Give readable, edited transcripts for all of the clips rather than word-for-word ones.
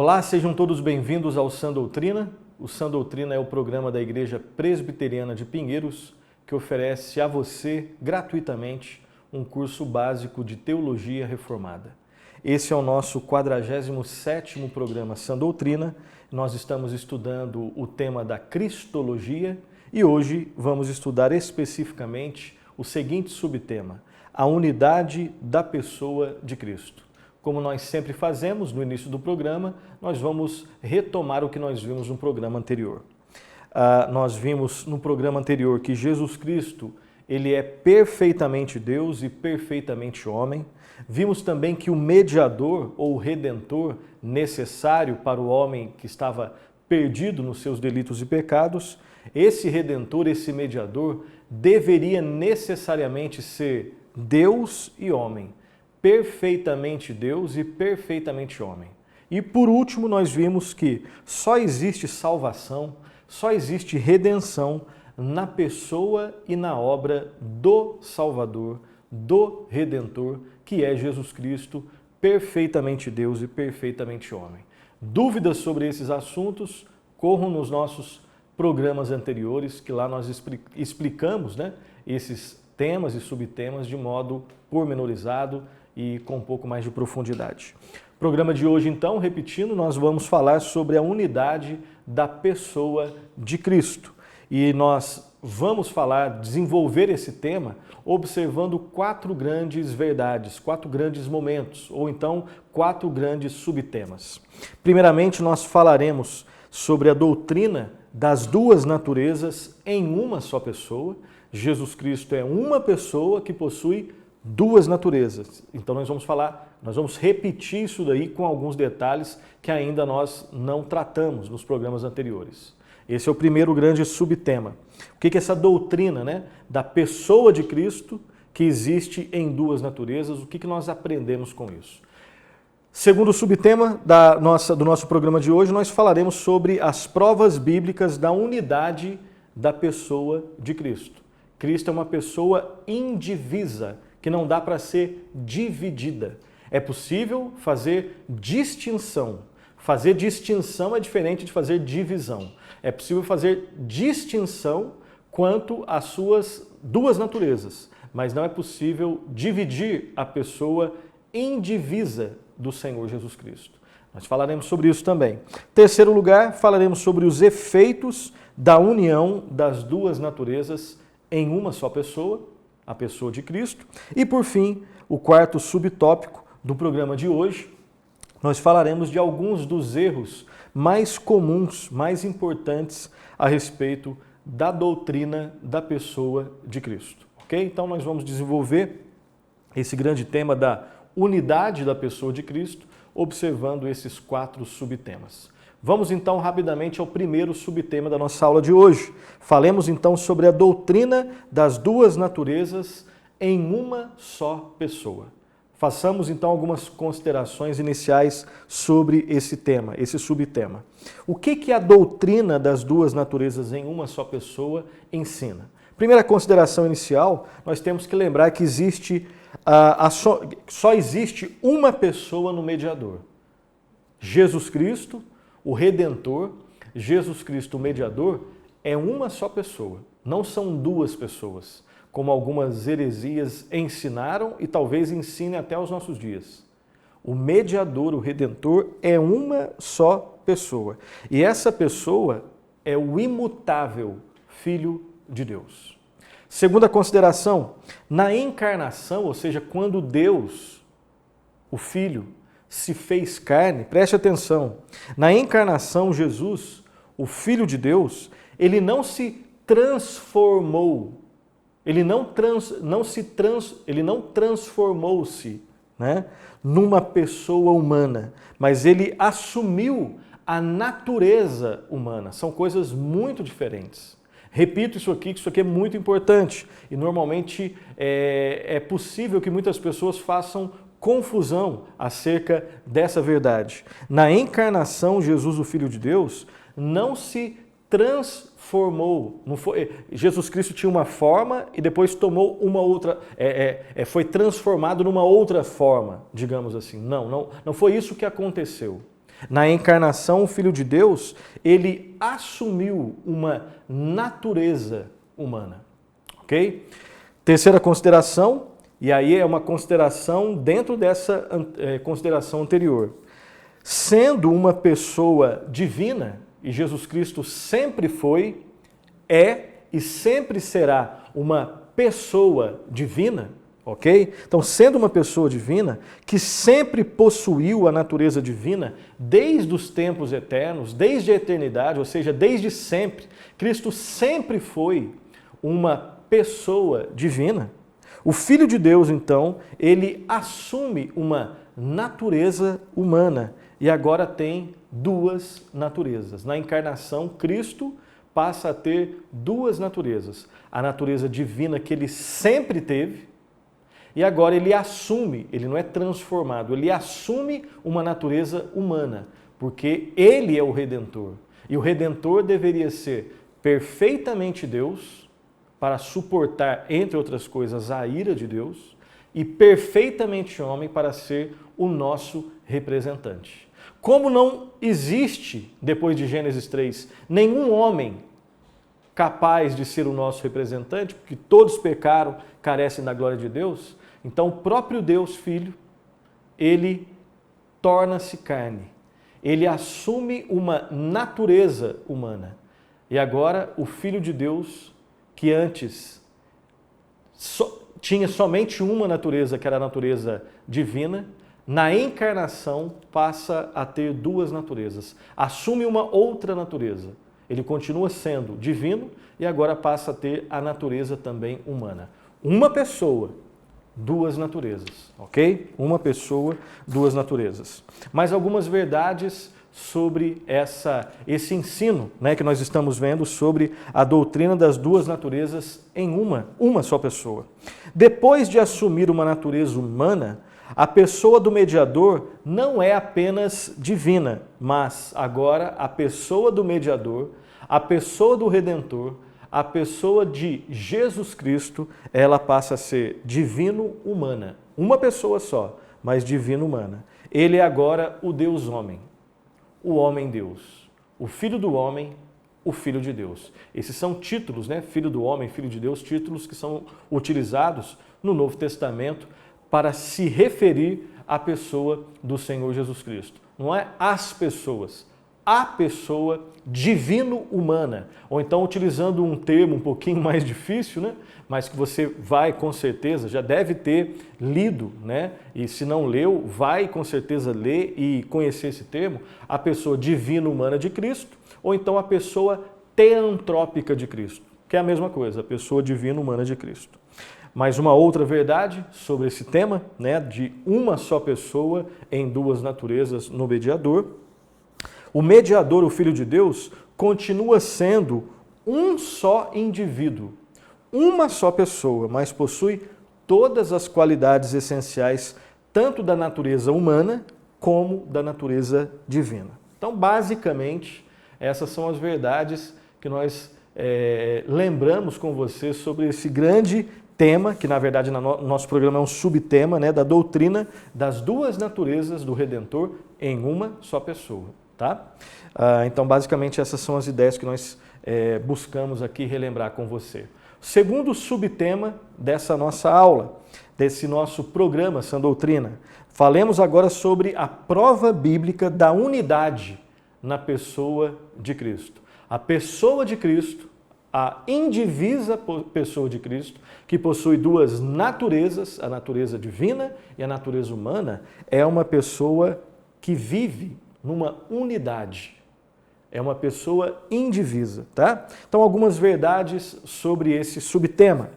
Olá, sejam todos bem-vindos ao Sã Doutrina. O Sã Doutrina é o programa da Igreja Presbiteriana de Pinheiros que oferece a você, gratuitamente, um curso básico de Teologia Reformada. Esse é o nosso 47º programa Sã Doutrina. Nós estamos estudando o tema da Cristologia e hoje vamos estudar especificamente o seguinte subtema: a unidade da pessoa de Cristo. Como nós sempre fazemos no início do programa, nós vamos retomar o que nós vimos no programa anterior. Nós vimos no programa anterior que Jesus Cristo, ele é perfeitamente Deus e perfeitamente homem. Vimos também que o mediador ou redentor necessário para o homem que estava perdido nos seus delitos e pecados, esse redentor, esse mediador, deveria necessariamente ser Deus e homem. Perfeitamente Deus e perfeitamente homem. E por último, nós vimos que só existe salvação, só existe redenção na pessoa e na obra do Salvador, do Redentor, que é Jesus Cristo, perfeitamente Deus e perfeitamente homem. Dúvidas sobre esses assuntos, corram nos nossos programas anteriores, que lá nós explicamos, esses temas e subtemas de modo pormenorizado e com um pouco mais de profundidade. Programa de hoje, então, repetindo, nós vamos falar sobre a unidade da pessoa de Cristo. E nós vamos desenvolver esse tema observando 4 grandes verdades, 4 grandes momentos, ou então 4 grandes subtemas. Primeiramente, nós falaremos sobre a doutrina das duas naturezas em uma só pessoa. Jesus Cristo é uma pessoa que possui duas naturezas. Então nós vamos repetir isso daí com alguns detalhes que ainda nós não tratamos nos programas anteriores. Esse é o primeiro grande subtema. O que é essa doutrina, da pessoa de Cristo que existe em duas naturezas? O que nós aprendemos com isso? Segundo subtema do nosso programa de hoje, nós falaremos sobre as provas bíblicas da unidade da pessoa de Cristo. Cristo é uma pessoa indivisa, que não dá para ser dividida. É possível fazer distinção. Fazer distinção é diferente de fazer divisão. É possível fazer distinção quanto às suas duas naturezas, mas não é possível dividir a pessoa indivisa do Senhor Jesus Cristo. Nós falaremos sobre isso também. Terceiro lugar, falaremos sobre os efeitos da união das duas naturezas em uma só pessoa, a pessoa de Cristo. E por fim, o quarto subtópico do programa de hoje, nós falaremos de alguns dos erros mais comuns, mais importantes a respeito da doutrina da pessoa de Cristo. Ok? Então nós vamos desenvolver esse grande tema da unidade da pessoa de Cristo, observando esses 4 subtemas. Vamos então rapidamente ao primeiro subtema da nossa aula de hoje. Falemos então sobre a doutrina das duas naturezas em uma só pessoa. Façamos então algumas considerações iniciais sobre esse tema, esse subtema. O que a doutrina das duas naturezas em uma só pessoa ensina? Primeira consideração inicial, nós temos que lembrar que só existe uma pessoa no mediador. Jesus Cristo, o Redentor, Jesus Cristo, o Mediador, é uma só pessoa, não são duas pessoas, como algumas heresias ensinaram e talvez ensinem até os nossos dias. O Mediador, o Redentor, é uma só pessoa. E essa pessoa é o imutável Filho de Deus. Segunda consideração, na encarnação, ou seja, quando Deus, o Filho, se fez carne, preste atenção, na encarnação Jesus, o Filho de Deus, ele não se transformou, ele não transformou-se numa pessoa humana, mas ele assumiu a natureza humana. São coisas muito diferentes. Repito isso aqui, que isso aqui é muito importante e normalmente é possível que muitas pessoas façam confusão acerca dessa verdade. Na encarnação, Jesus, o Filho de Deus, não se transformou. Jesus Cristo tinha uma forma e depois tomou uma outra, foi transformado numa outra forma, digamos assim. Não foi isso que aconteceu. Na encarnação, o Filho de Deus, ele assumiu uma natureza humana. Ok? Terceira consideração, e aí é uma consideração dentro dessa consideração anterior. Sendo uma pessoa divina, e Jesus Cristo sempre foi, é e sempre será uma pessoa divina, ok? Então, sendo uma pessoa divina, que sempre possuiu a natureza divina, desde os tempos eternos, desde a eternidade, ou seja, desde sempre, Cristo sempre foi uma pessoa divina. O Filho de Deus, então, ele assume uma natureza humana e agora tem duas naturezas. Na encarnação, Cristo passa a ter duas naturezas. A natureza divina que ele sempre teve e agora ele assume, ele não é transformado, ele assume uma natureza humana, porque ele é o Redentor. E o Redentor deveria ser perfeitamente Deus, para suportar, entre outras coisas, a ira de Deus, e perfeitamente homem para ser o nosso representante. Como não existe, depois de Gênesis 3, nenhum homem capaz de ser o nosso representante, porque todos pecaram, carecem da glória de Deus, então o próprio Deus Filho, ele torna-se carne. Ele assume uma natureza humana. E agora o Filho de Deus, que antes tinha somente uma natureza, que era a natureza divina, na encarnação passa a ter duas naturezas. Assume uma outra natureza. Ele continua sendo divino e agora passa a ter a natureza também humana. Uma pessoa, duas naturezas, ok? Uma pessoa, duas naturezas. Mais algumas verdades sobre esse ensino, né, que nós estamos vendo sobre a doutrina das duas naturezas em uma só pessoa. Depois de assumir uma natureza humana, a pessoa do mediador não é apenas divina, mas agora a pessoa do mediador, a pessoa do Redentor, a pessoa de Jesus Cristo, ela passa a ser divino-humana. Uma pessoa só, mas divino-humana. Ele é agora o Deus-homem, o homem-Deus, o Filho do homem, o Filho de Deus. Esses são títulos, né? Filho do homem, Filho de Deus, títulos que são utilizados no Novo Testamento para se referir à pessoa do Senhor Jesus Cristo. Não é as pessoas, a pessoa divino-humana. Ou então, utilizando um termo um pouquinho mais difícil, né? Mas que você vai, com certeza, já deve ter lido, né? E se não leu, vai com certeza ler e conhecer esse termo, a pessoa divino-humana de Cristo, ou então a pessoa teantrópica de Cristo, que é a mesma coisa, a pessoa divino-humana de Cristo. Mais uma outra verdade sobre esse tema, né, de uma só pessoa em duas naturezas no mediador. O mediador, o Filho de Deus, continua sendo um só indivíduo, uma só pessoa, mas possui todas as qualidades essenciais, tanto da natureza humana como da natureza divina. Então, basicamente, essas são as verdades que nós lembramos com você sobre esse grande tema, que na verdade no nosso programa é um subtema, né, da doutrina das duas naturezas do Redentor em uma só pessoa. Tá? Então, basicamente, essas são as ideias que nós buscamos aqui relembrar com você. Segundo subtema dessa nossa aula, desse nosso programa Sã Doutrina, falemos agora sobre a prova bíblica da unidade na pessoa de Cristo. A pessoa de Cristo, a indivisa pessoa de Cristo, que possui duas naturezas, a natureza divina e a natureza humana, é uma pessoa que vive numa unidade. É uma pessoa indivisa, tá? Então, algumas verdades sobre esse subtema.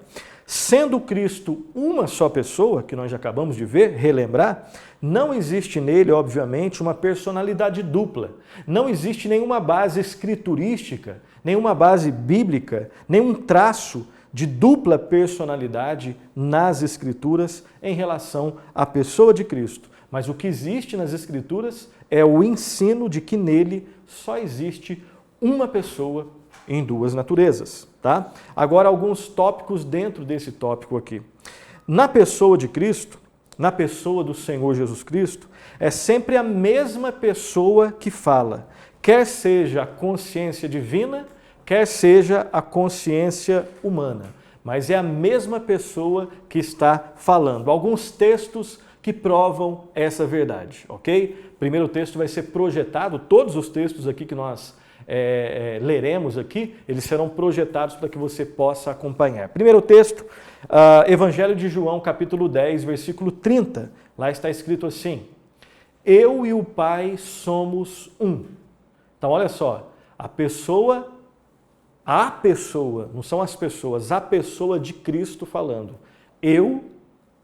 Sendo Cristo uma só pessoa, que nós já acabamos de ver, relembrar, não existe nele, obviamente, uma personalidade dupla. Não existe nenhuma base escriturística, nenhuma base bíblica, nenhum traço de dupla personalidade nas Escrituras em relação à pessoa de Cristo. Mas o que existe nas Escrituras é o ensino de que nele só existe uma pessoa em duas naturezas. Tá? Agora, alguns tópicos dentro desse tópico aqui. Na pessoa de Cristo, na pessoa do Senhor Jesus Cristo, é sempre a mesma pessoa que fala, quer seja a consciência divina, quer seja a consciência humana, mas é a mesma pessoa que está falando. Alguns textos que provam essa verdade, ok? Primeiro texto vai ser projetado, todos os textos aqui que nós leremos aqui, eles serão projetados para que você possa acompanhar. Primeiro texto, Evangelho de João, capítulo 10, versículo 30. Lá está escrito assim: eu e o Pai somos um. Então, olha só, a pessoa, não são as pessoas, a pessoa de Cristo falando. Eu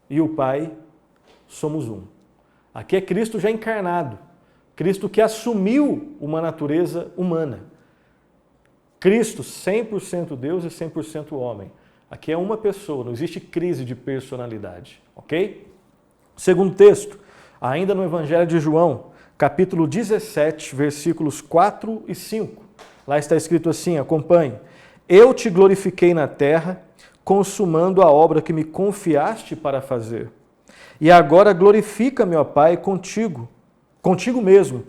e o Pai somos um. Aqui é Cristo já encarnado. Cristo que assumiu uma natureza humana. Cristo 100% Deus e 100% homem. Aqui é uma pessoa, não existe crise de personalidade, ok? Segundo texto, ainda no Evangelho de João, capítulo 17, versículos 4 e 5. Lá está escrito assim, acompanhe. Eu te glorifiquei na terra, consumando a obra que me confiaste para fazer. E agora glorifica-me, ó Pai, contigo mesmo,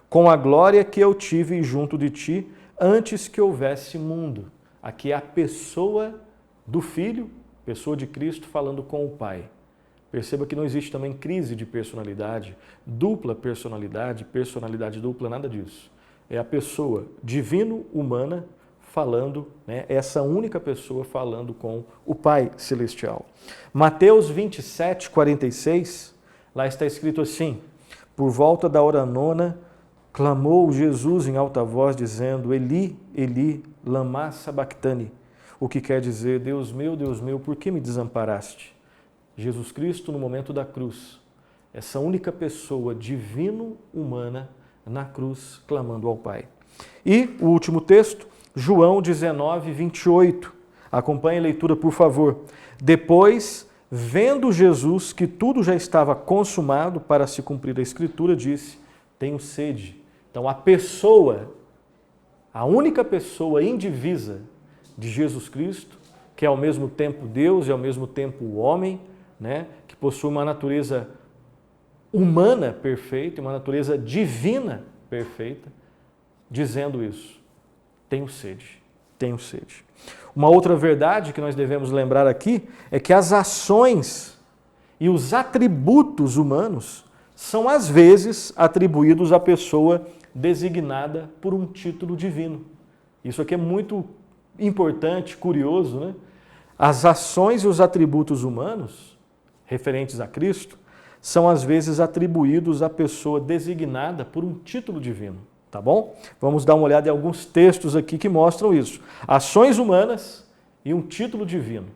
com a glória que eu tive junto de ti antes que houvesse mundo. Aqui é a pessoa do Filho, pessoa de Cristo, falando com o Pai. Perceba que não existe também crise de personalidade, dupla personalidade dupla, nada disso. É a pessoa divino-humana falando, né, essa única pessoa falando com o Pai Celestial. Mateus 27, 46, lá está escrito assim: por volta da hora nona, clamou Jesus em alta voz, dizendo, Eli, Eli, lama sabachthani, o que quer dizer, Deus meu, por que me desamparaste? Jesus Cristo, no momento da cruz, essa única pessoa divino-humana na cruz, clamando ao Pai. E o último texto, João 19, 28. Acompanhe a leitura, por favor. Depois, vendo Jesus que tudo já estava consumado para se cumprir a Escritura, disse, tenho sede. Então, a única pessoa indivisa de Jesus Cristo, que é ao mesmo tempo Deus e ao mesmo tempo o homem, né, que possui uma natureza humana perfeita e uma natureza divina perfeita, dizendo isso, tenho sede, tenho sede. Uma outra verdade que nós devemos lembrar aqui é que as ações e os atributos humanos são às vezes atribuídos à pessoa designada por um título divino. Isso aqui é muito importante, curioso, né? As ações e os atributos humanos referentes a Cristo são às vezes atribuídos à pessoa designada por um título divino. Tá bom? Vamos dar uma olhada em alguns textos aqui que mostram isso. Ações humanas e um título divino.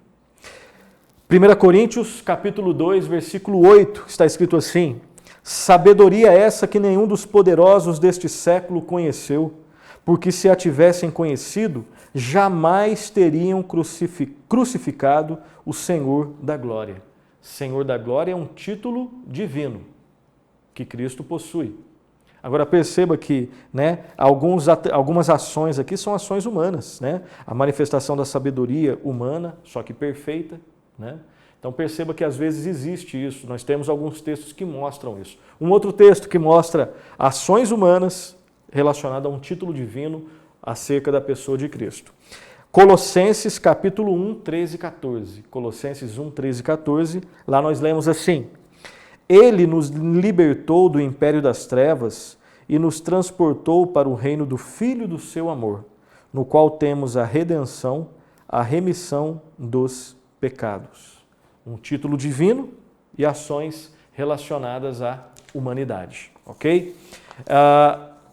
1 Coríntios, capítulo 2, versículo 8, está escrito assim, sabedoria essa que nenhum dos poderosos deste século conheceu, porque se a tivessem conhecido, jamais teriam crucificado o Senhor da glória. Senhor da glória é um título divino que Cristo possui. Agora perceba que, né, algumas ações aqui são ações humanas, né? A manifestação da sabedoria humana, só que perfeita, né? Então perceba que às vezes existe isso, nós temos alguns textos que mostram isso. Um outro texto que mostra ações humanas relacionadas a um título divino acerca da pessoa de Cristo. Colossenses capítulo 1, 13 e 14. Colossenses 1, 13 e 14, lá nós lemos assim, Ele nos libertou do império das trevas e nos transportou para o reino do Filho do seu amor, no qual temos a redenção, a remissão dos pecados. Um título divino e ações relacionadas à humanidade, ok?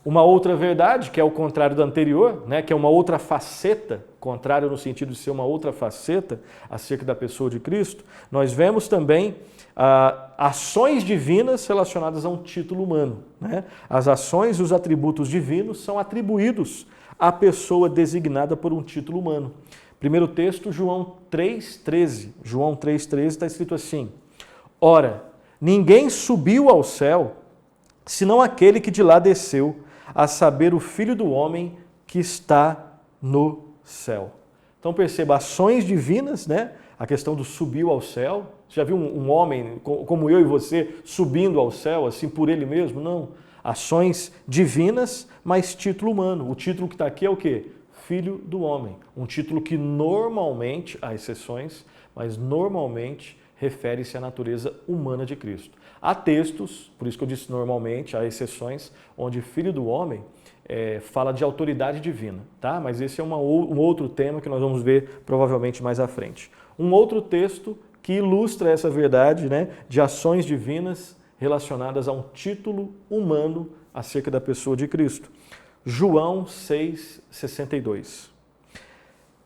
Uma outra verdade, que é o contrário da anterior, né, que é uma outra faceta, contrário no sentido de ser uma outra faceta acerca da pessoa de Cristo, nós vemos também ações divinas relacionadas a um título humano. Né? As ações e os atributos divinos são atribuídos à pessoa designada por um título humano. Primeiro texto, João 3,13. João 3,13 está escrito assim, ora, ninguém subiu ao céu, senão aquele que de lá desceu, a saber, o Filho do Homem que está no céu. Então perceba, ações divinas, né? A questão do subiu ao céu. Você já viu um homem como eu e você subindo ao céu, assim, por ele mesmo? Não. Ações divinas, mas título humano. O título que está aqui é o quê? Filho do homem. Um título que normalmente, há exceções, mas normalmente refere-se à natureza humana de Cristo. Há textos, por isso que eu disse normalmente, há exceções, onde filho do homem fala de autoridade divina, tá? Mas esse é um outro tema que nós vamos ver provavelmente mais à frente. Um outro texto que ilustra essa verdade, né, de ações divinas relacionadas a um título humano acerca da pessoa de Cristo. João 6,62.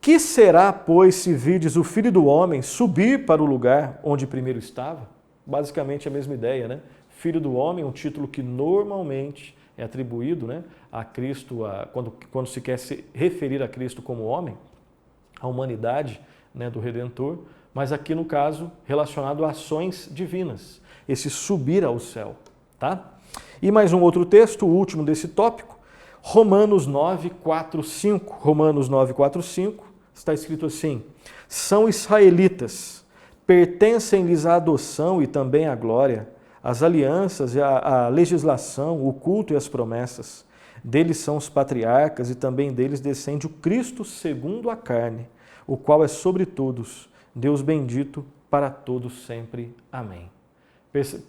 Que será, pois, se virdes o Filho do Homem subir para o lugar onde primeiro estava? Basicamente a mesma ideia, né? Filho do Homem, um título que normalmente é atribuído, né, a Cristo, quando se quer se referir a Cristo como homem, a humanidade, né, do Redentor, mas aqui no caso relacionado a ações divinas, esse subir ao céu, tá? E mais um outro texto, o último desse tópico, Romanos 9, 4, 5. Romanos 9, 4, 5, está escrito assim: são israelitas, pertencem-lhes a adoção e também a glória, as alianças e a legislação, o culto e as promessas. Deles são os patriarcas e também deles descende o Cristo segundo a carne, o qual é sobre todos, Deus bendito para todos sempre. Amém.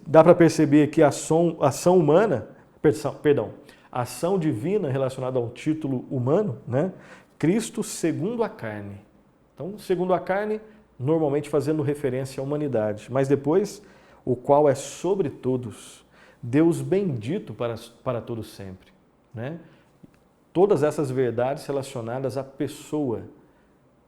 Dá para perceber aqui a ação humana, a ação divina relacionada a um título humano, né? Cristo segundo a carne. Então, segundo a carne, normalmente fazendo referência à humanidade, mas depois, o qual é sobre todos, Deus bendito para todos sempre, né? Todas essas verdades relacionadas à pessoa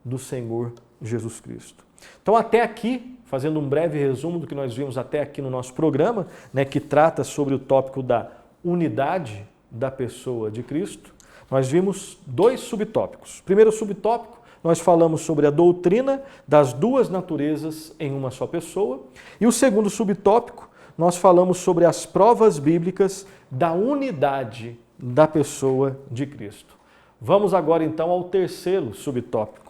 do Senhor Jesus Cristo. Então, até aqui, fazendo um breve resumo do que nós vimos até aqui no nosso programa, né, que trata sobre o tópico da unidade da pessoa de Cristo, nós vimos dois subtópicos. Primeiro subtópico, nós falamos sobre a doutrina das duas naturezas em uma só pessoa. E o segundo subtópico, nós falamos sobre as provas bíblicas da unidade da pessoa de Cristo. Vamos agora então ao terceiro subtópico,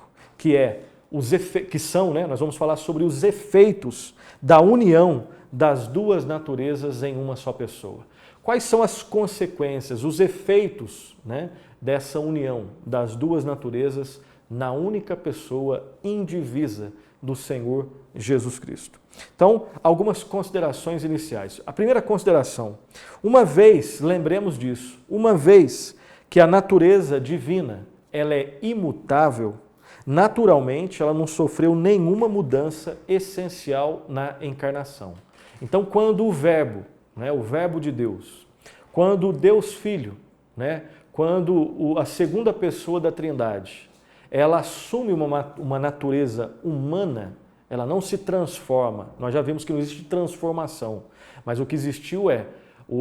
nós vamos falar sobre os efeitos da união das duas naturezas em uma só pessoa. Quais são as consequências, os efeitos, né, dessa união das duas naturezas na única pessoa indivisa do Senhor Jesus Cristo? Então, algumas considerações iniciais. A primeira consideração, lembremos disso, uma vez que a natureza divina ela é imutável, naturalmente ela não sofreu nenhuma mudança essencial na encarnação. Então, quando o Verbo, né, o Verbo de Deus, quando o Deus Filho, né, quando a segunda pessoa da Trindade, ela assume uma natureza humana, ela não se transforma. Nós já vimos que não existe transformação, mas o que existiu é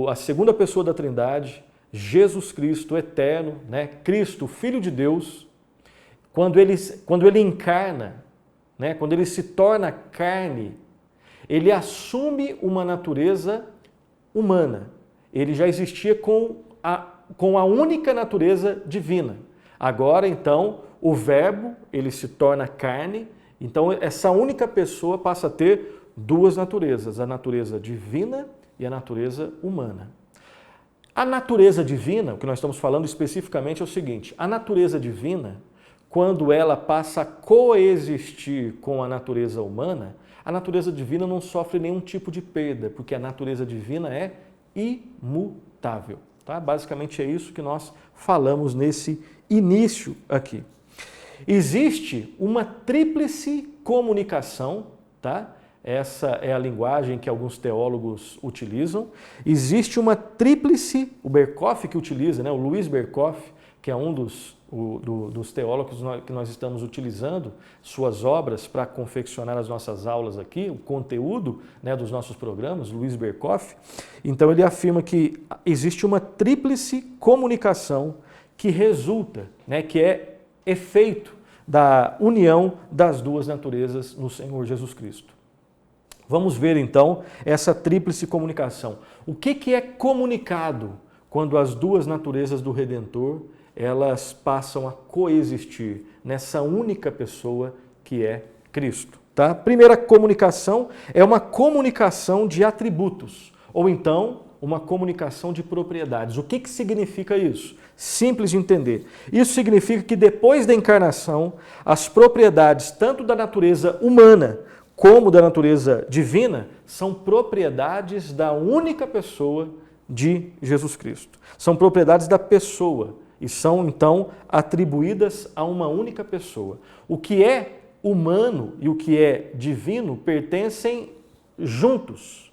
a segunda pessoa da Trindade, Jesus Cristo eterno, né, Cristo, Filho de Deus, quando ele encarna, né, quando ele se torna carne, ele assume uma natureza humana. Ele já existia com a única natureza divina. Agora, então, o Verbo, ele se torna carne, então essa única pessoa passa a ter duas naturezas, a natureza divina e a natureza humana. A natureza divina, o que nós estamos falando especificamente é o seguinte: a natureza divina, quando ela passa a coexistir com a natureza humana, a natureza divina não sofre nenhum tipo de perda, porque a natureza divina é imutável. Tá? Basicamente é isso que nós falamos nesse início aqui. Existe uma tríplice comunicação, tá? Essa é a linguagem que alguns teólogos utilizam. Existe uma tríplice, o Berkoff que utiliza, né? O Luiz Berkoff, que é um dos teólogos que nós estamos utilizando, suas obras para confeccionar as nossas aulas aqui, o conteúdo, né, dos nossos programas, Luiz Berkoff. Então ele afirma que existe uma tríplice comunicação que resulta, né, que é efeito da união das duas naturezas no Senhor Jesus Cristo. Vamos ver então essa tríplice comunicação. O que é comunicado quando as duas naturezas do Redentor elas passam a coexistir nessa única pessoa que é Cristo. Tá? Primeira comunicação é uma comunicação de atributos, ou então uma comunicação de propriedades. O que significa isso? Simples de entender. Isso significa que depois da encarnação, as propriedades tanto da natureza humana como da natureza divina são propriedades da única pessoa de Jesus Cristo. São propriedades da pessoa e são então atribuídas a uma única pessoa. O que é humano e o que é divino pertencem juntos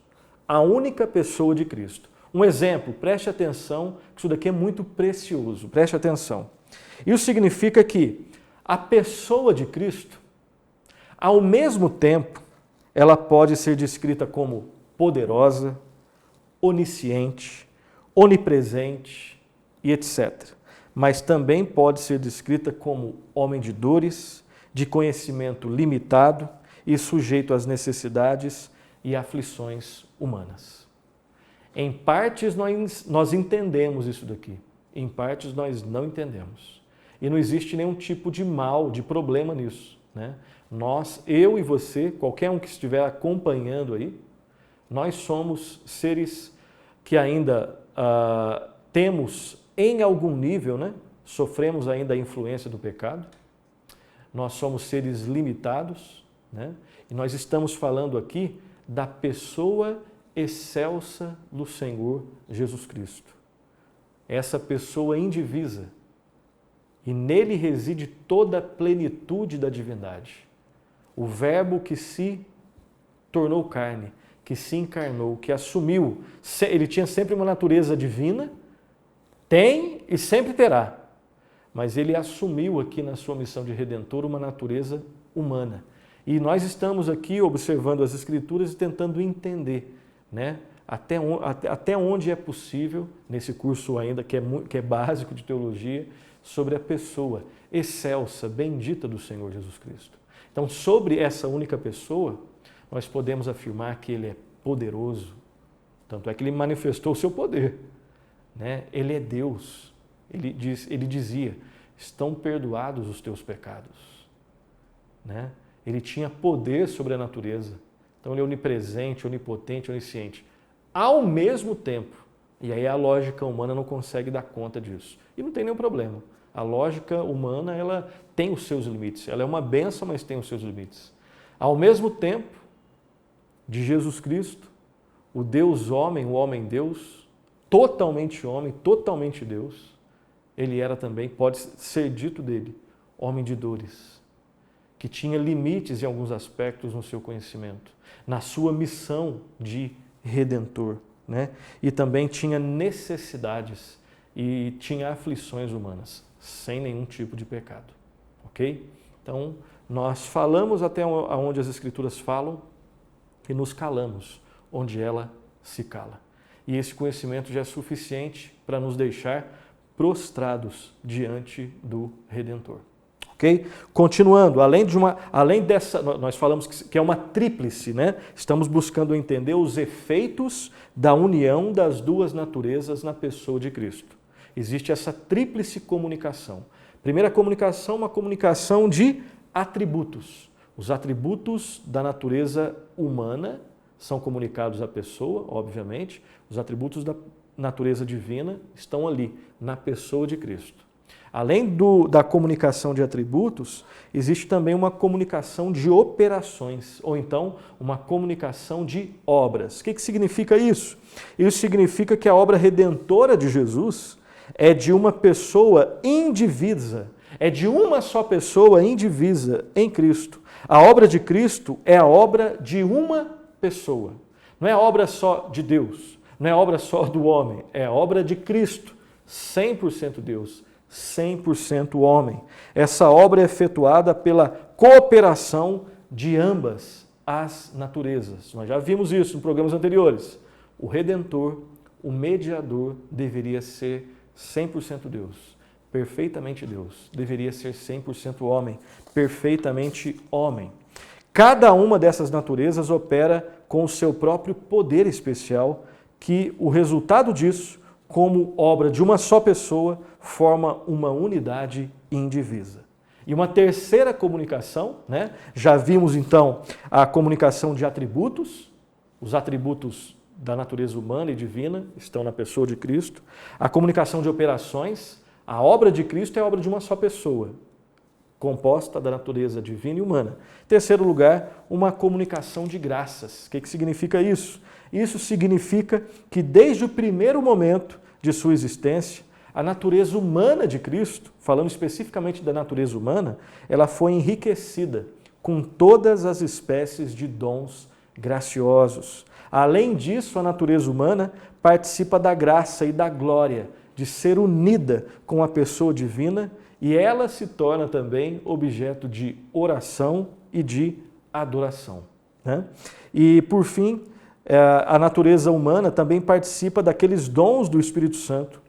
à única pessoa de Cristo. Um exemplo, preste atenção, que isso daqui é muito precioso, preste atenção. Isso significa que a pessoa de Cristo, ao mesmo tempo, ela pode ser descrita como poderosa, onisciente, onipresente e etc. Mas também pode ser descrita como homem de dores, de conhecimento limitado e sujeito às necessidades e aflições humanas. Em partes nós entendemos isso daqui, em partes nós não entendemos. E não existe nenhum tipo de mal, de problema nisso, né? Eu e você, qualquer um que estiver acompanhando aí, nós somos seres que ainda temos em algum nível, né? Sofremos ainda a influência do pecado. Nós somos seres limitados, né? E nós estamos falando aqui da pessoa excelsa do Senhor Jesus Cristo. Essa pessoa indivisa. E nele reside toda a plenitude da divindade. O Verbo que se tornou carne, que se encarnou, que assumiu. Ele tinha sempre uma natureza divina, tem e sempre terá. Mas ele assumiu aqui na sua missão de redentor uma natureza humana. E nós estamos aqui observando as Escrituras e tentando entender, né, até onde é possível, nesse curso ainda que é básico de teologia, sobre a pessoa excelsa, bendita do Senhor Jesus Cristo. Então, sobre essa única pessoa, nós podemos afirmar que ele é poderoso. Tanto é que ele manifestou o seu poder, né? Ele é Deus. Ele dizia, estão perdoados os teus pecados, né? Ele tinha poder sobre a natureza. Então ele é onipresente, onipotente, onisciente. Ao mesmo tempo, e aí a lógica humana não consegue dar conta disso. E não tem nenhum problema. A lógica humana, ela tem os seus limites. Ela é uma bênção, mas tem os seus limites. Ao mesmo tempo, de Jesus Cristo, o Deus homem, o homem Deus, totalmente homem, totalmente Deus, ele era também, pode ser dito dele, homem de dores, que tinha limites em alguns aspectos no seu conhecimento, na sua missão de redentor, né? E também tinha necessidades e tinha aflições humanas, sem nenhum tipo de pecado, ok? Então, nós falamos até onde as Escrituras falam e nos calamos onde ela se cala. E esse conhecimento já é suficiente para nos deixar prostrados diante do Redentor. Ok? Continuando, além dessa, nós falamos que é uma tríplice, né? Estamos buscando entender os efeitos da união das duas naturezas na pessoa de Cristo. Existe essa tríplice comunicação. Primeira comunicação, uma comunicação de atributos. Os atributos da natureza humana são comunicados à pessoa, obviamente. Os atributos da natureza divina estão ali, na pessoa de Cristo. Além da comunicação de atributos, existe também uma comunicação de operações, ou então uma comunicação de obras. O que significa isso? Isso significa que a obra redentora de Jesus é de uma pessoa indivisa, é de uma só pessoa indivisa em Cristo. A obra de Cristo é a obra de uma pessoa. Não é a obra só de Deus, não é a obra só do homem, é a obra de Cristo, 100% Deus, 100% homem. Essa obra é efetuada pela cooperação de ambas as naturezas. Nós já vimos isso em programas anteriores. O Redentor, o mediador, deveria ser 100% Deus, perfeitamente Deus. Deveria ser 100% homem, perfeitamente homem. Cada uma dessas naturezas opera com o seu próprio poder especial, que o resultado disso como obra de uma só pessoa, forma uma unidade indivisa. E uma terceira comunicação, né? Já vimos então a comunicação de atributos, os atributos da natureza humana e divina estão na pessoa de Cristo. A comunicação de operações, a obra de Cristo é a obra de uma só pessoa, composta da natureza divina e humana. Em terceiro lugar, uma comunicação de graças. O que significa isso? Isso significa que desde o primeiro momento de sua existência, a natureza humana de Cristo, falando especificamente da natureza humana, ela foi enriquecida com todas as espécies de dons graciosos. Além disso, a natureza humana participa da graça e da glória de ser unida com a pessoa divina e ela se torna também objeto de oração e de adoração, né? E, por fim, a natureza humana também participa daqueles dons do Espírito Santo,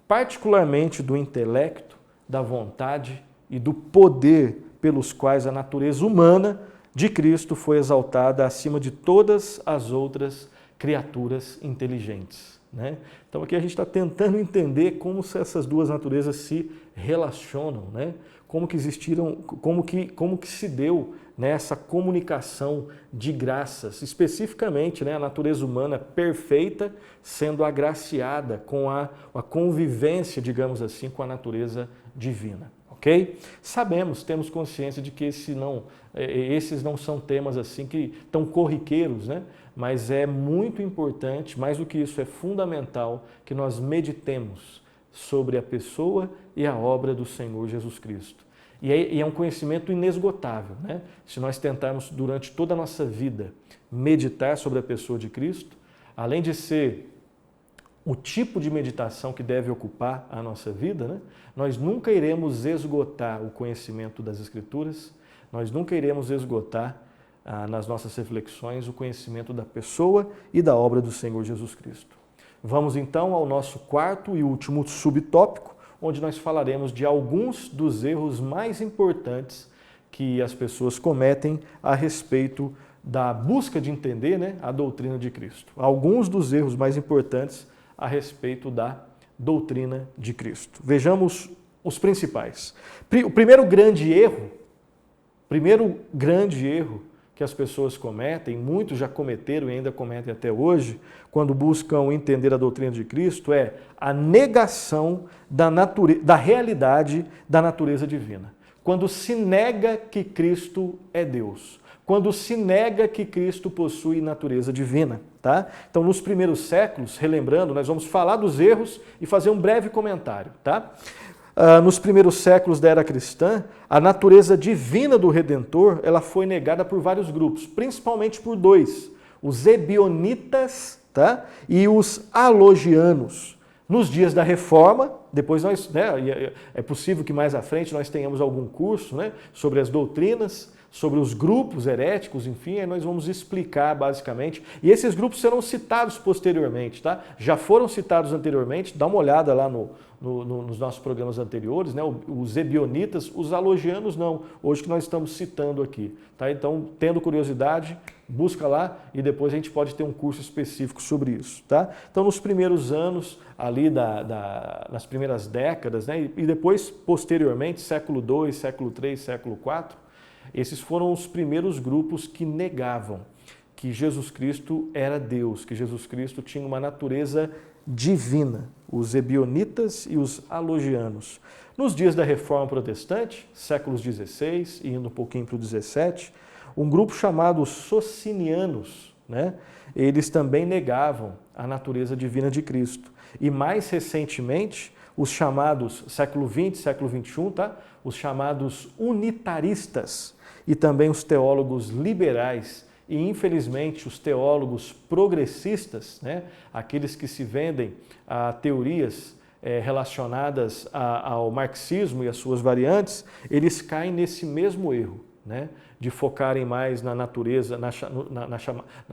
particularmente do intelecto, da vontade e do poder pelos quais a natureza humana de Cristo foi exaltada acima de todas as outras criaturas inteligentes, né? Então aqui a gente está tentando entender como essas duas naturezas se relacionam, né? Como que existiram, como que se deu, né, essa comunicação de graças, especificamente, né, a natureza humana perfeita sendo agraciada com a convivência, digamos assim, com a natureza divina. Ok? Sabemos, temos consciência de que esses não são temas assim que tão corriqueiros, né? Mas é muito importante, mais do que isso, é fundamental que nós meditemos sobre a pessoa e a obra do Senhor Jesus Cristo. E é um conhecimento inesgotável, né? Se nós tentarmos durante toda a nossa vida meditar sobre a pessoa de Cristo, além de ser o tipo de meditação que deve ocupar a nossa vida, né? Nós nunca iremos esgotar o conhecimento das Escrituras, nós nunca iremos esgotar nas nossas reflexões o conhecimento da pessoa e da obra do Senhor Jesus Cristo. Vamos então ao nosso quarto e último subtópico, onde nós falaremos de alguns dos erros mais importantes que as pessoas cometem a respeito da busca de entender, né, a doutrina de Cristo. Alguns dos erros mais importantes a respeito da doutrina de Cristo. Vejamos os principais. O primeiro grande erro que as pessoas cometem, muitos já cometeram e ainda cometem até hoje, quando buscam entender a doutrina de Cristo, é a negação da realidade da natureza divina. Quando se nega que Cristo é Deus. Quando se nega que Cristo possui natureza divina, tá? Então, nos primeiros séculos, relembrando, nós vamos falar dos erros e fazer um breve comentário, tá? Nos primeiros séculos da era cristã, a natureza divina do Redentor, ela foi negada por vários grupos, principalmente por dois, os ebionitas, tá? E os alogianos. Nos dias da Reforma, depois nós, né, é possível que mais à frente nós tenhamos algum curso, né, sobre as doutrinas, sobre os grupos heréticos, enfim, aí nós vamos explicar basicamente. E esses grupos serão citados posteriormente, tá? Já foram citados anteriormente, dá uma olhada lá nos nossos programas anteriores, né? Os ebionitas, os alogianos não, hoje que nós estamos citando aqui, tá? Então, tendo curiosidade, busca lá e depois a gente pode ter um curso específico sobre isso, tá? Então, nos primeiros anos, ali nas primeiras décadas, né? E depois, posteriormente, século II, século III, século IV, esses foram os primeiros grupos que negavam que Jesus Cristo era Deus, que Jesus Cristo tinha uma natureza divina, os ebionitas e os alogianos. Nos dias da Reforma Protestante, séculos XVI e indo um pouquinho para o XVII, um grupo chamado socinianos, né? Eles também negavam a natureza divina de Cristo. E mais recentemente, os chamados, século XX, século XXI, tá? Os chamados unitaristas e também os teólogos liberais e, infelizmente, os teólogos progressistas, né? Aqueles que se vendem a teorias relacionadas ao marxismo e às suas variantes, eles caem nesse mesmo erro, né? De focarem mais na natureza,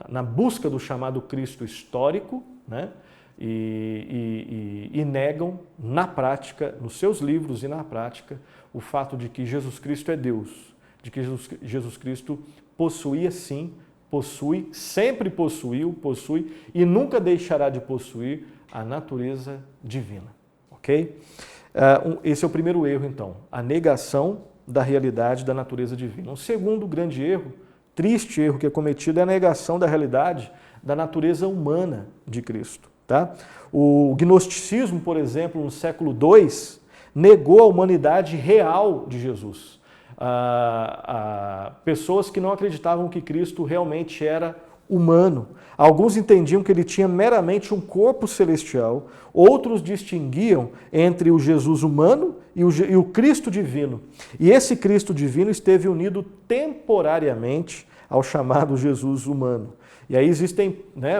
na busca do chamado Cristo histórico, né? E negam na prática, nos seus livros e na prática, o fato de que Jesus Cristo é Deus, de que Jesus Cristo possuía sim possui, sempre possuiu, possui e nunca deixará de possuir a natureza divina. Ok? Esse é o primeiro erro, então, a negação da realidade da natureza divina. Um segundo grande erro, triste erro que é cometido, é a negação da realidade da natureza humana de Cristo. Tá? O gnosticismo, por exemplo, no século II, negou a humanidade real de Jesus. Pessoas que não acreditavam que Cristo realmente era humano. Alguns entendiam que ele tinha meramente um corpo celestial, outros distinguiam entre o Jesus humano e o Cristo divino. E esse Cristo divino esteve unido temporariamente ao chamado Jesus humano. E aí existem, né,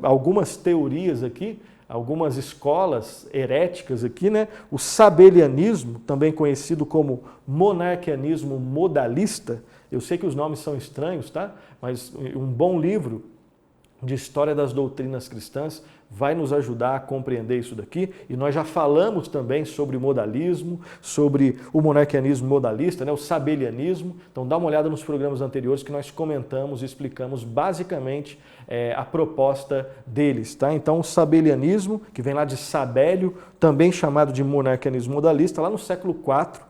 algumas teorias aqui, algumas escolas heréticas aqui, né? O sabelianismo, também conhecido como monarquianismo modalista. Eu sei que os nomes são estranhos, tá? Mas um bom livro de história das doutrinas cristãs vai nos ajudar a compreender isso daqui. E nós já falamos também sobre o modalismo, sobre o monarquianismo modalista, né? O sabelianismo. Então dá uma olhada nos programas anteriores que nós comentamos e explicamos basicamente a proposta deles. Tá? Então o sabelianismo, que vem lá de Sabélio, também chamado de monarquianismo modalista, lá no século IV,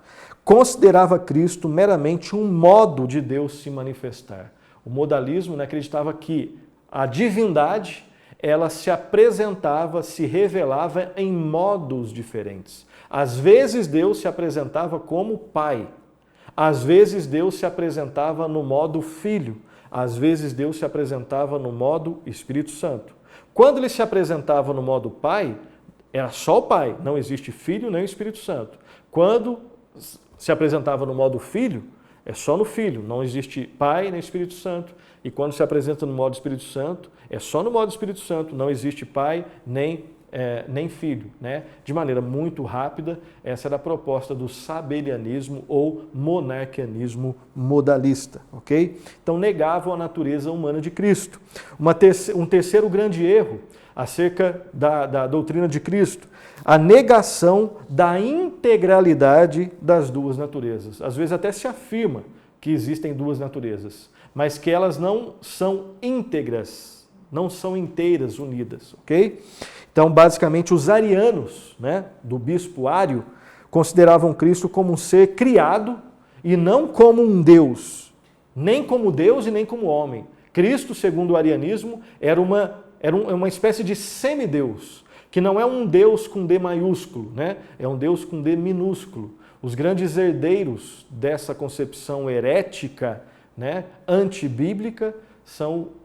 considerava Cristo meramente um modo de Deus se manifestar. O modalismo, né, acreditava que a divindade ela se apresentava, se revelava em modos diferentes. Às vezes Deus se apresentava como Pai, às vezes Deus se apresentava no modo Filho, às vezes Deus se apresentava no modo Espírito Santo. Quando ele se apresentava no modo Pai, era só o Pai, não existe Filho nem Espírito Santo. Quando se apresentava no modo Filho, é só no Filho, não existe Pai nem Espírito Santo. E quando se apresenta no modo Espírito Santo, é só no modo Espírito Santo, não existe Pai nem Filho. Né? De maneira muito rápida, essa era a proposta do sabelianismo ou monarquianismo modalista. Okay? Então negavam a natureza humana de Cristo. Um terceiro grande erro acerca da doutrina de Cristo, a negação da integralidade das duas naturezas. Às vezes até se afirma que existem duas naturezas, mas que elas não são íntegras, não são inteiras, unidas, ok? Então, basicamente, os arianos, né, do bispo Ário, consideravam Cristo como um ser criado e não como um Deus, nem como Deus e nem como homem. Cristo, segundo o arianismo, era uma espécie de semideus, que não é um Deus com D maiúsculo, né? É um Deus com D minúsculo. Os grandes herdeiros dessa concepção herética, né, antibíblica,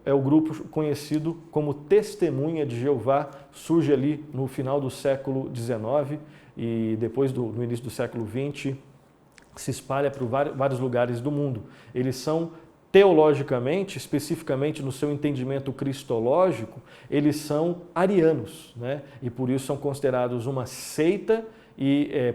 é o grupo conhecido como Testemunha de Jeová, surge ali no final do século XIX e depois no início do século XX, se espalha por vários lugares do mundo. Eles são teologicamente, especificamente no seu entendimento cristológico, eles são arianos, né? E por isso são considerados uma seita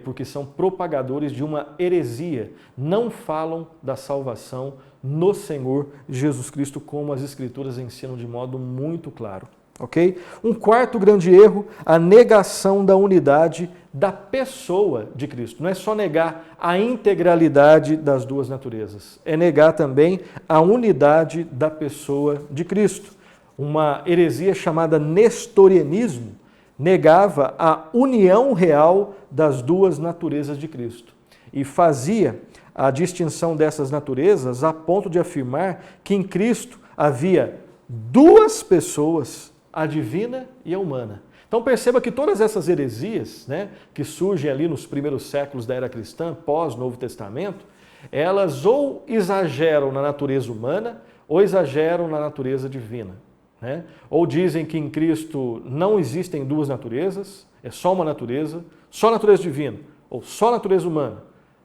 porque são propagadores de uma heresia. Não falam da salvação no Senhor Jesus Cristo, como as Escrituras ensinam de modo muito claro. Okay? Um quarto grande erro, a negação da unidade da pessoa de Cristo. Não é só negar a integralidade das duas naturezas, é negar também a unidade da pessoa de Cristo. Uma heresia chamada nestorianismo negava a união real das duas naturezas de Cristo e fazia a distinção dessas naturezas a ponto de afirmar que em Cristo havia duas pessoas, a divina e a humana. Então perceba que todas essas heresias, né, que surgem ali nos primeiros séculos da era cristã, pós-Novo Testamento, elas ou exageram na natureza humana ou exageram na natureza divina. Né? Ou dizem que em Cristo não existem duas naturezas, é só uma natureza, só natureza divina, ou só natureza humana.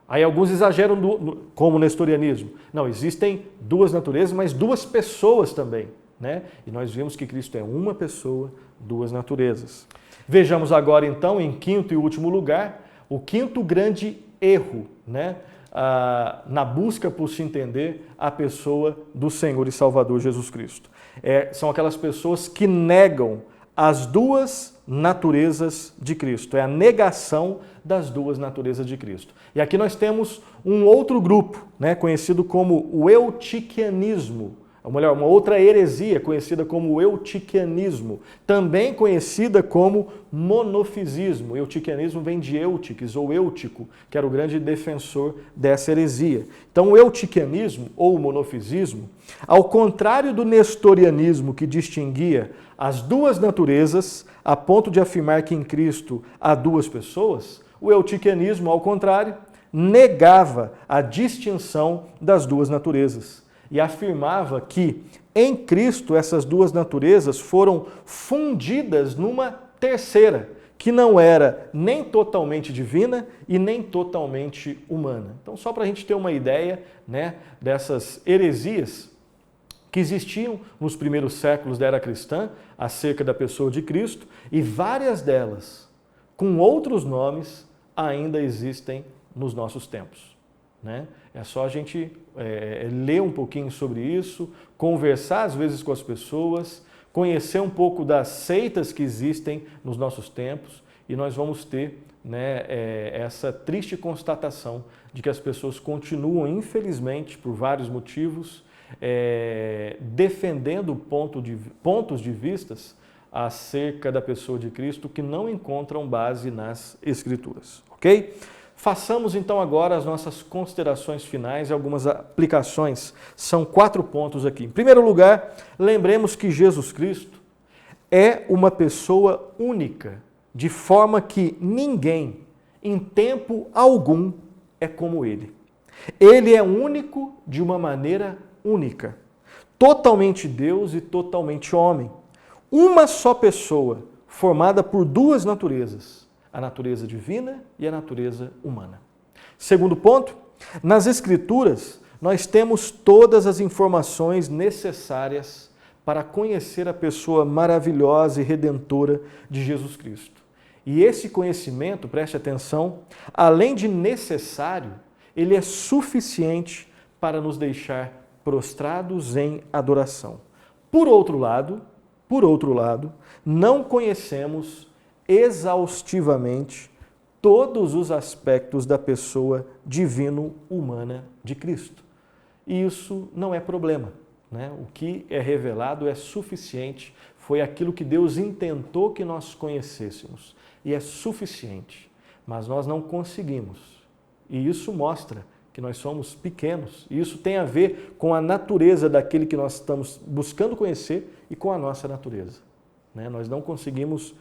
Aí alguns exageram, como o nestorianismo. Não, existem duas naturezas, mas duas pessoas também. Né? E nós vimos que Cristo é uma pessoa, duas naturezas. Vejamos agora então, em quinto e último lugar, o quinto grande erro, né? Na busca por se entender a pessoa do Senhor e Salvador Jesus Cristo. São aquelas pessoas que negam as duas naturezas de Cristo. É a negação das duas naturezas de Cristo. E aqui nós temos um outro grupo, né, conhecido como o eutiquianismo. uma outra heresia conhecida como eutiquianismo, também conhecida como monofisismo. O eutiquianismo vem de Eutiques ou Eutico, que era o grande defensor dessa heresia. Então, o eutiquianismo ou o monofisismo, ao contrário do nestorianismo que distinguia as duas naturezas a ponto de afirmar que em Cristo há duas pessoas, o eutiquianismo, ao contrário, negava a distinção das duas naturezas e afirmava que em Cristo essas duas naturezas foram fundidas numa terceira, que não era nem totalmente divina e nem totalmente humana. Então, só para a gente ter uma ideia, né, dessas heresias que existiam nos primeiros séculos da era cristã acerca da pessoa de Cristo, e várias delas, com outros nomes, ainda existem nos nossos tempos, né? É só a gente ler um pouquinho sobre isso, conversar às vezes com as pessoas, conhecer um pouco das seitas que existem nos nossos tempos e nós vamos ter, né, essa triste constatação de que as pessoas continuam, infelizmente, por vários motivos, defendendo pontos de vistas acerca da pessoa de Cristo que não encontram base nas Escrituras, ok? Façamos então agora as nossas considerações finais e algumas aplicações. São 4 pontos aqui. Em primeiro lugar, lembremos que Jesus Cristo é uma pessoa única, de forma que ninguém, em tempo algum, é como ele. Ele é único de uma maneira única, totalmente Deus e totalmente homem. Uma só pessoa, formada por duas naturezas, a natureza divina e a natureza humana. Segundo ponto, nas Escrituras nós temos todas as informações necessárias para conhecer a pessoa maravilhosa e redentora de Jesus Cristo. E esse conhecimento, preste atenção, além de necessário, ele é suficiente para nos deixar prostrados em adoração. Por outro lado, não conhecemos exaustivamente todos os aspectos da pessoa divino-humana de Cristo. E isso não é problema, né? O que é revelado é suficiente, foi aquilo que Deus intentou que nós conhecêssemos, e é suficiente, mas nós não conseguimos. E isso mostra que nós somos pequenos, e isso tem a ver com a natureza daquele que nós estamos buscando conhecer e com a nossa natureza, né? Nós não conseguimos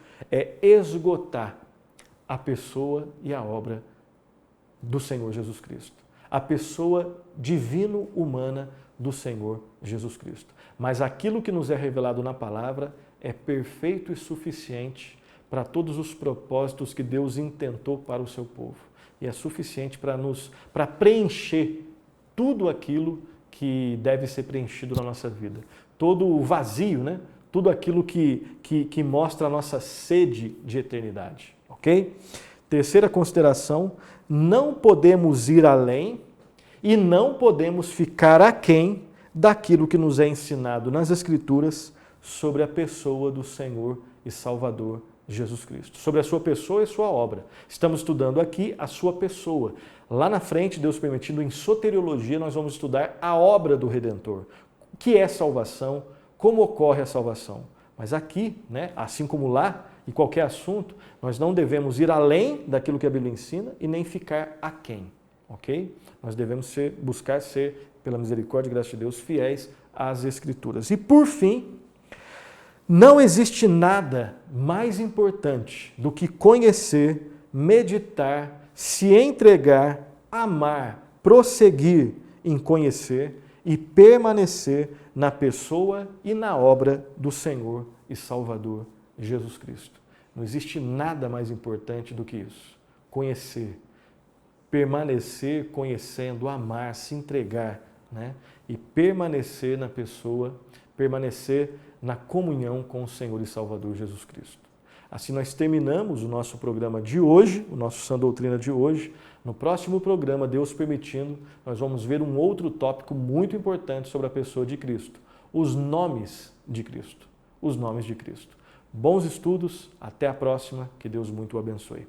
esgotar a pessoa e a obra do Senhor Jesus Cristo. A pessoa divino-humana do Senhor Jesus Cristo. Mas aquilo que nos é revelado na palavra é perfeito e suficiente para todos os propósitos que Deus intentou para o seu povo. E é suficiente para preencher tudo aquilo que deve ser preenchido na nossa vida. Todo o vazio, né? Tudo aquilo que mostra a nossa sede de eternidade, ok? Terceira consideração, não podemos ir além e não podemos ficar aquém daquilo que nos é ensinado nas Escrituras sobre a pessoa do Senhor e Salvador Jesus Cristo, sobre a sua pessoa e sua obra. Estamos estudando aqui a sua pessoa. Lá na frente, Deus permitindo, em soteriologia, nós vamos estudar a obra do Redentor. O que é salvação? Como ocorre a salvação? Mas aqui, né, assim como lá, em qualquer assunto, nós não devemos ir além daquilo que a Bíblia ensina e nem ficar aquém, ok? Nós devemos buscar ser, pela misericórdia e graça de Deus, fiéis às Escrituras. E por fim, não existe nada mais importante do que conhecer, meditar, se entregar, amar, prosseguir em conhecer e permanecer na pessoa e na obra do Senhor e Salvador Jesus Cristo. Não existe nada mais importante do que isso. Conhecer, permanecer conhecendo, amar, se entregar, né? E permanecer na pessoa, permanecer na comunhão com o Senhor e Salvador Jesus Cristo. Assim nós terminamos o nosso programa de hoje, o nosso Sã Doutrina de hoje. No próximo programa, Deus permitindo, nós vamos ver um outro tópico muito importante sobre a pessoa de Cristo. Os nomes de Cristo. Os nomes de Cristo. Bons estudos, até a próxima, que Deus muito o abençoe.